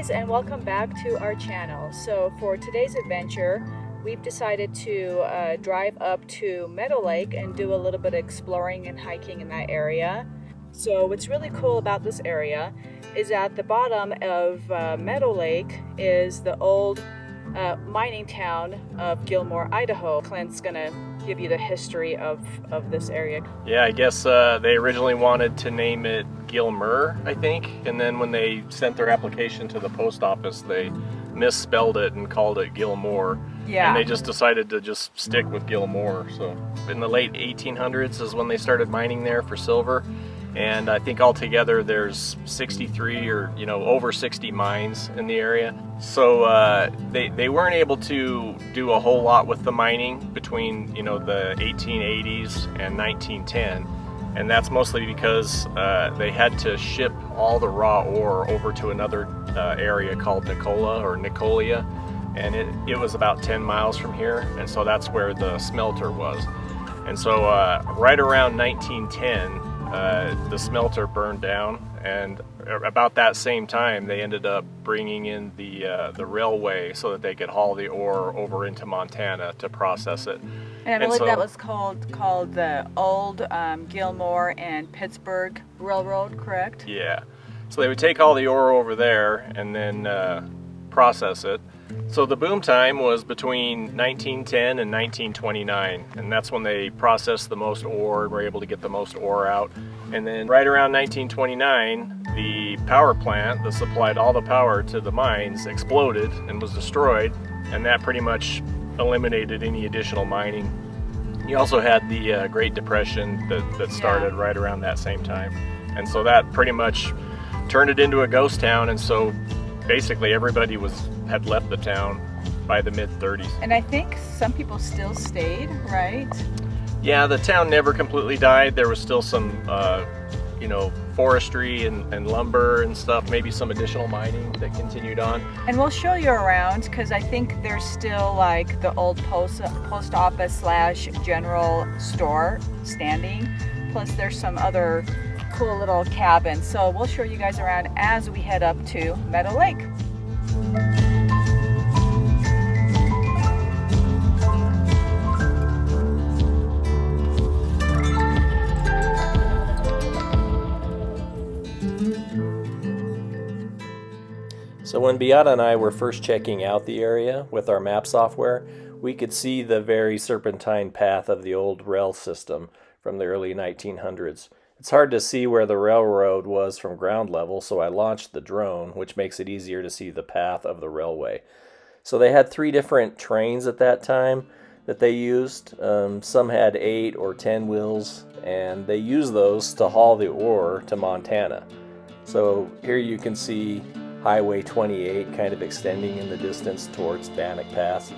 guys, and welcome back to our channel. So for today's adventure, we've decided to drive up to Meadow Lake and do a little bit of exploring and hiking in that area. So what's really cool about this area is at the bottom of Meadow Lake is the old mining town of Gilmore, Idaho. Clint's gonna give you the history of this area. Yeah, I guess they originally wanted to name it Gilmore, I think, and then when they sent their application to the post office, they misspelled it and called it Gilmore. Yeah. And they just decided to just stick with Gilmore. So in the late 1800s is when they started mining there for silver. And I think altogether there's 63 or over 60 mines in the area. So they weren't able to do a whole lot with the mining between the 1880s and 1910, and that's mostly because they had to ship all the raw ore over to another area called Nicolia, and it was about 10 miles from here, and so that's where the smelter was. And so right around 1910. The smelter burned down, and about that same time they ended up bringing in the railway so that they could haul the ore over into Montana to process it. And I believe that was called the old Gilmore and Pittsburgh Railroad, correct? Yeah. So they would take all the ore over there and then process it. So the boom time was between 1910 and 1929, and that's when they processed the most ore and were able to get the most ore out. And then right around 1929, the power plant that supplied all the power to the mines exploded and was destroyed, and that pretty much eliminated any additional mining. You also had the Great Depression that started right around that same time, and so that pretty much turned it into a ghost town, and so basically everybody had left the town by the mid-30s. And I think some people still stayed, right? Yeah, the town never completely died. There was still some, forestry and lumber and stuff, maybe some additional mining that continued on. And we'll show you around, because I think there's still like the old post office / general store standing. Plus there's some other cool little cabins. So we'll show you guys around as we head up to Meadow Lake. So when Beata and I were first checking out the area with our map software, we could see the very serpentine path of the old rail system from the early 1900s. It's hard to see where the railroad was from ground level, so I launched the drone, which makes it easier to see the path of the railway. So they had 3 different trains at that time that they used. Some had 8 or 10 wheels, and they used those to haul the ore to Montana. So here you can see Highway 28 kind of extending in the distance towards Bannock Pass.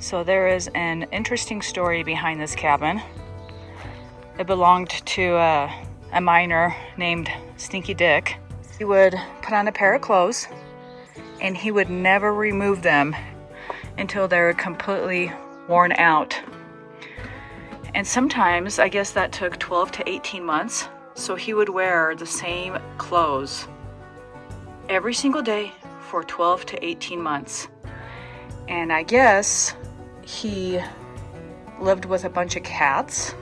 So there is an interesting story behind this cabin. It belonged to a miner named Stinky Dick. He would put on a pair of clothes and he would never remove them until they were completely worn out. And sometimes, I guess that took 12 to 18 months. So he would wear the same clothes every single day for 12 to 18 months. And I guess he lived with a bunch of cats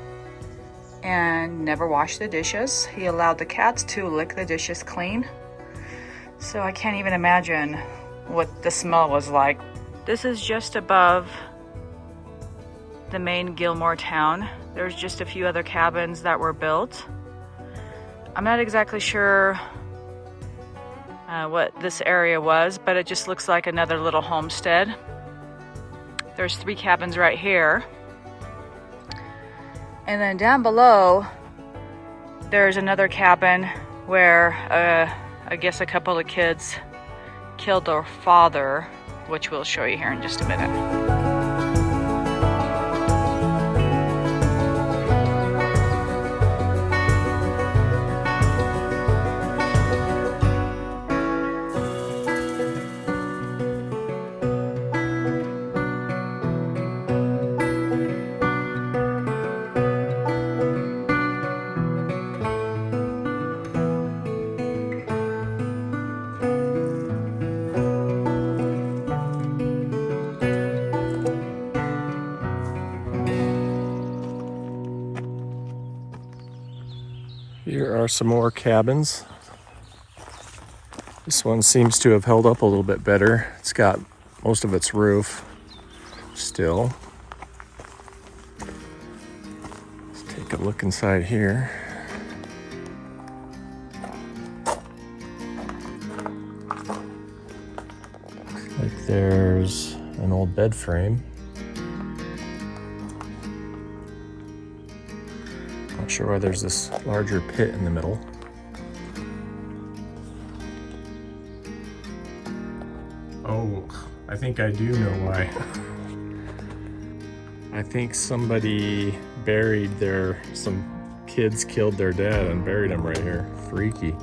and never washed the dishes. He allowed the cats to lick the dishes clean. So I can't even imagine what the smell was like. This is just above the main Gilmore town. There's just a few other cabins that were built. I'm not exactly sure what this area was, but it just looks like another little homestead. There's 3 cabins right here. And then down below, there's another cabin where I guess a couple of kids killed their father, which we'll show you here in just a minute. Here are some more cabins. This one seems to have held up a little bit better. It's got most of its roof still. Let's take a look inside here. Looks like there's an old bed frame. Not sure why there's this larger pit in the middle. Oh, I think I do know why. I think somebody some kids killed their dad and buried him right here. Freaky.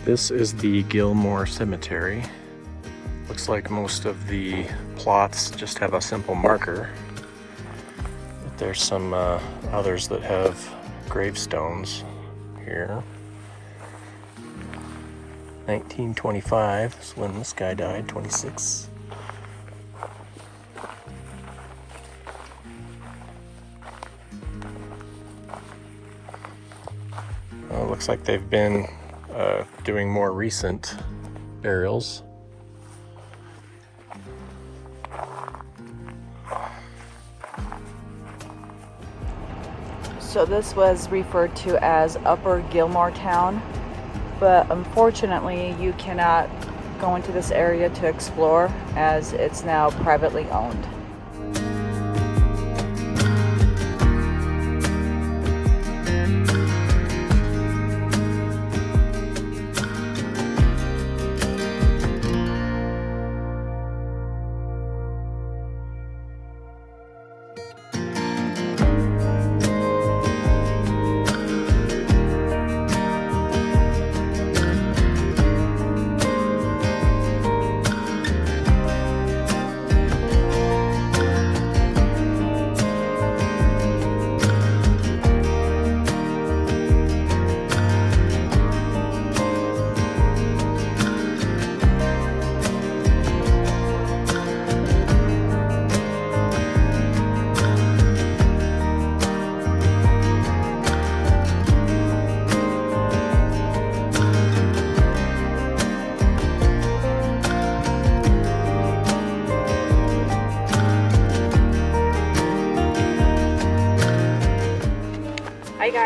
This is the Gilmore Cemetery. Looks like most of the plots just have a simple marker. But there's some others that have gravestones here. 1925 is when this guy died, 26. Well, it looks like they've been doing more recent burials. So this was referred to as Upper Gilmore Town, but unfortunately you cannot go into this area to explore as it's now privately owned.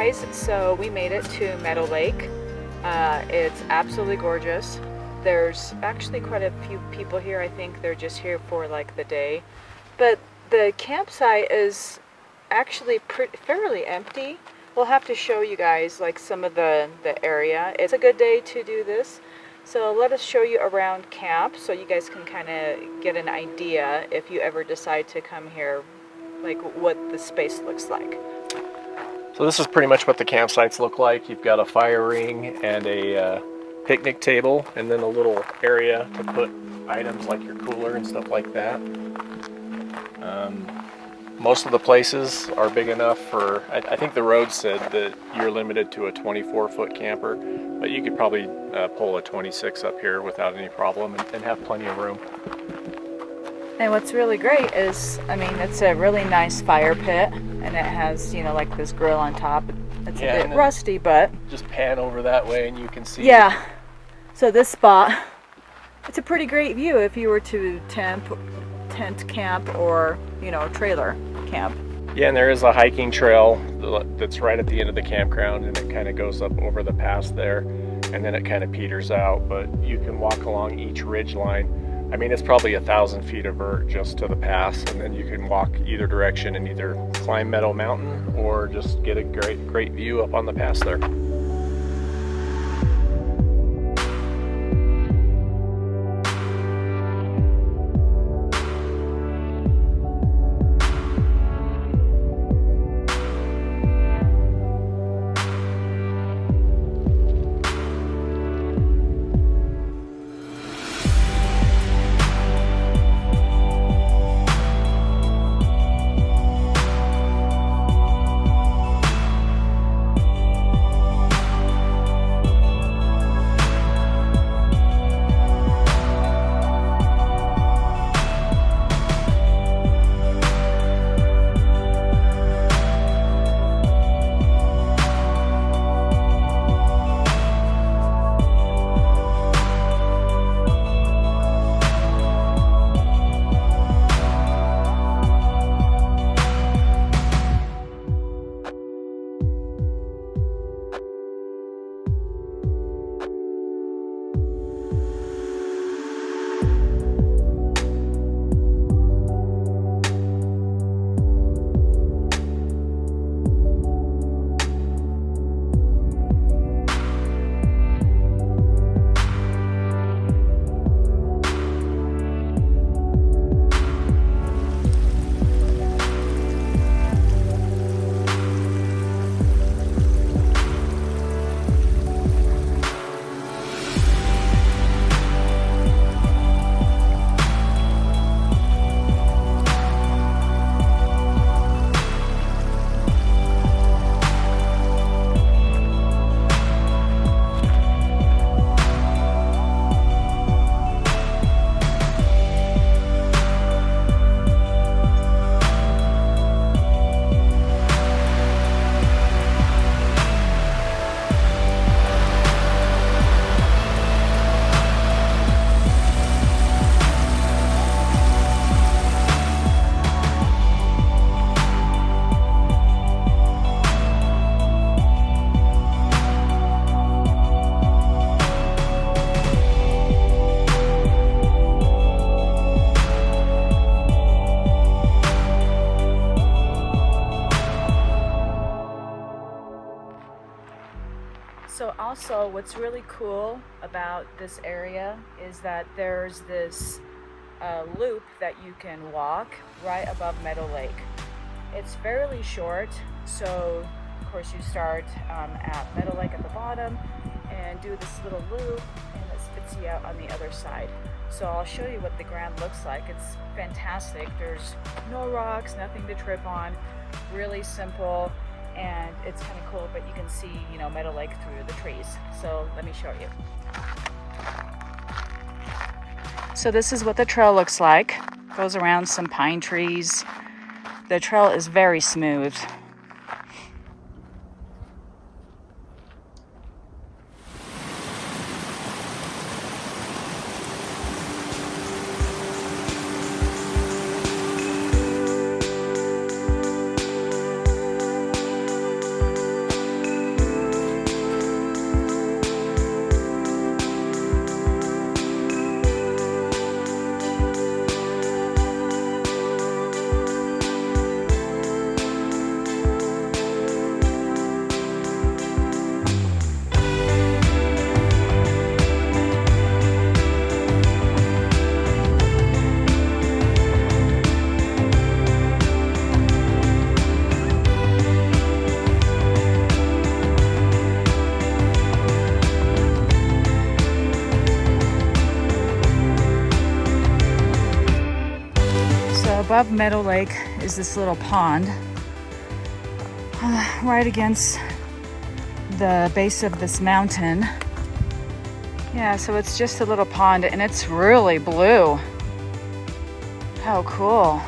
guys, so we made it to Meadow Lake. It's absolutely gorgeous. There's actually quite a few people here. I think they're just here for like the day. But the campsite is actually fairly empty. We'll have to show you guys like some of the area. It's a good day to do this. So let us show you around camp so you guys can kind of get an idea if you ever decide to come here, like what the space looks like. So this is pretty much what the campsites look like. You've got a fire ring and a picnic table, and then a little area to put items like your cooler and stuff like that. Most of the places are big enough for, I think the road said that you're limited to a 24-foot camper, but you could probably pull a 26 up here without any problem and have plenty of room. And what's really great is, I mean, it's a really nice fire pit, and it has, you know, like this grill on top. It's a bit rusty, but... Just pan over that way and you can see... Yeah. So this spot, it's a pretty great view if you were to tent camp or, you know, trailer camp. Yeah, and there is a hiking trail that's right at the end of the campground, and it kind of goes up over the pass there, and then it kind of peters out, but you can walk along each ridge line. I mean, it's probably 1,000 feet of vert just to the pass, and then you can walk either direction and either climb Meadow Mountain or just get a great view up on the pass there. So also what's really cool about this area is that there's this loop that you can walk right above Meadow Lake. It's fairly short, so of course you start at Meadow Lake at the bottom and do this little loop, and it spits you out on the other side. So I'll show you what the ground looks like. It's fantastic. There's no rocks, nothing to trip on, really simple. And it's kind of cool, but you can see, you know, Meadow Lake through the trees. So let me show you. So this is what the trail looks like. Goes around some pine trees. The trail is very smooth. above Meadow Lake is this little pond right against the base of this mountain. Yeah, so it's just a little pond and it's really blue. How cool.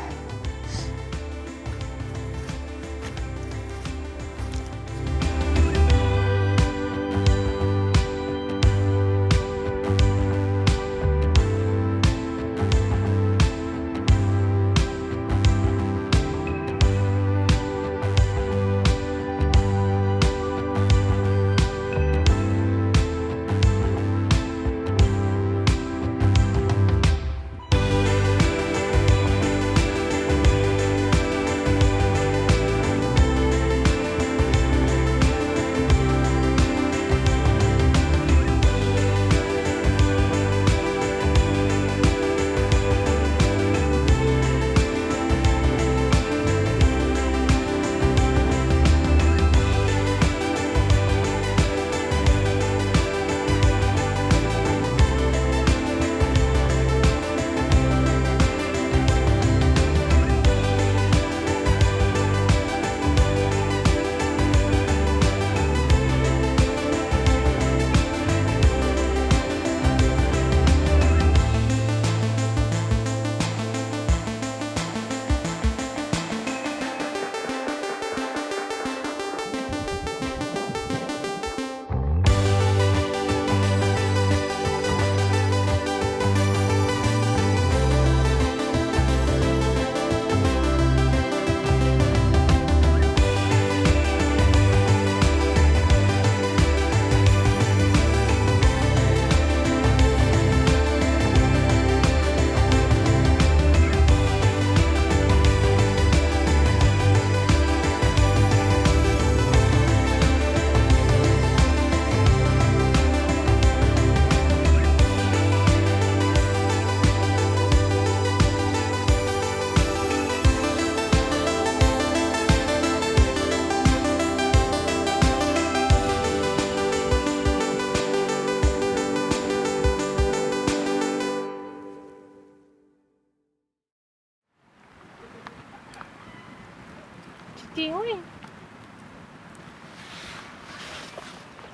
Doing?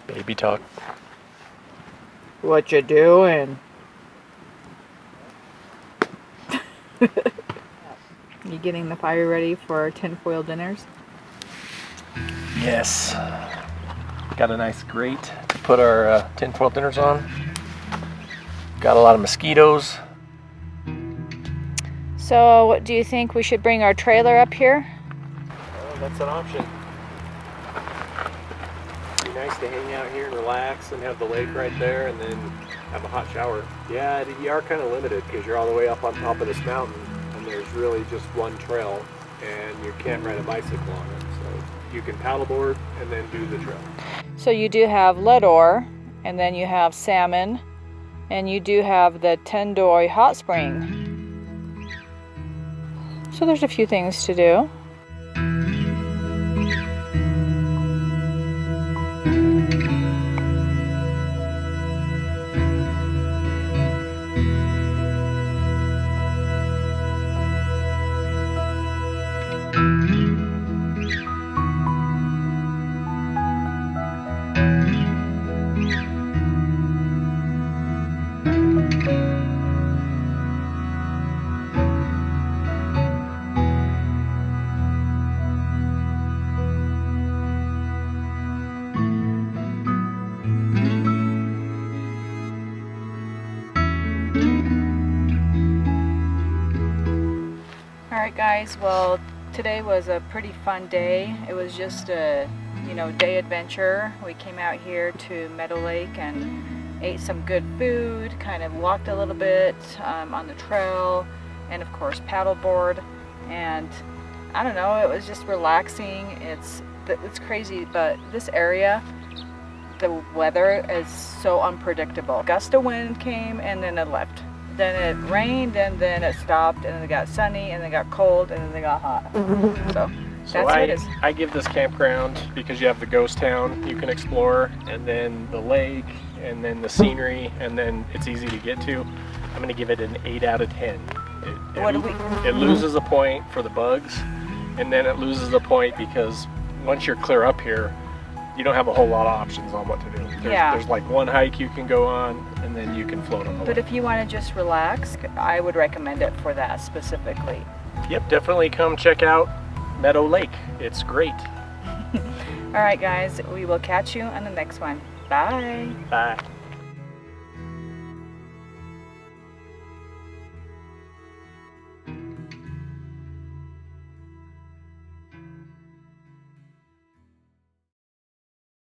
Baby talk. What you doing? You getting the fire ready for tinfoil dinners? Yes. Got a nice grate to put our tinfoil dinners on. Got a lot of mosquitoes. So, do you think we should bring our trailer up here? That's an option. Be nice to hang out here and relax and have the lake right there and then have a hot shower. Yeah, you are kind of limited because you're all the way up on top of this mountain and there's really just one trail and you can't ride a bicycle on it. So you can paddleboard and then do the trail. So you do have lead ore, and then you have salmon, and you do have the Tendoy hot spring. So there's a few things to do. Alright guys, well today was a pretty fun day. It was just a day adventure. We came out here to Meadow Lake and ate some good food, kind of walked a little bit on the trail, and of course paddleboard, and I don't know, it was just relaxing. It's crazy, but this area, the weather is so unpredictable. A gust of wind came and then it left. Then it rained and then it stopped and then it got sunny and then it got cold and then it got hot. So that's what it is. I give this campground, because you have the ghost town you can explore, and then the lake, and then the scenery, and then it's easy to get to. I'm going to give it an 8 out of 10. It loses a point for the bugs, and then it loses a point because once you're clear up here, you don't have a whole lot of options on what to do. There's like one hike you can go on, and then you can float on the But lake. if you want to just relax, I would recommend it for that specifically. Yep, definitely come check out Meadow Lake. It's great. All right, guys, we will catch you on the next one. Bye. Bye.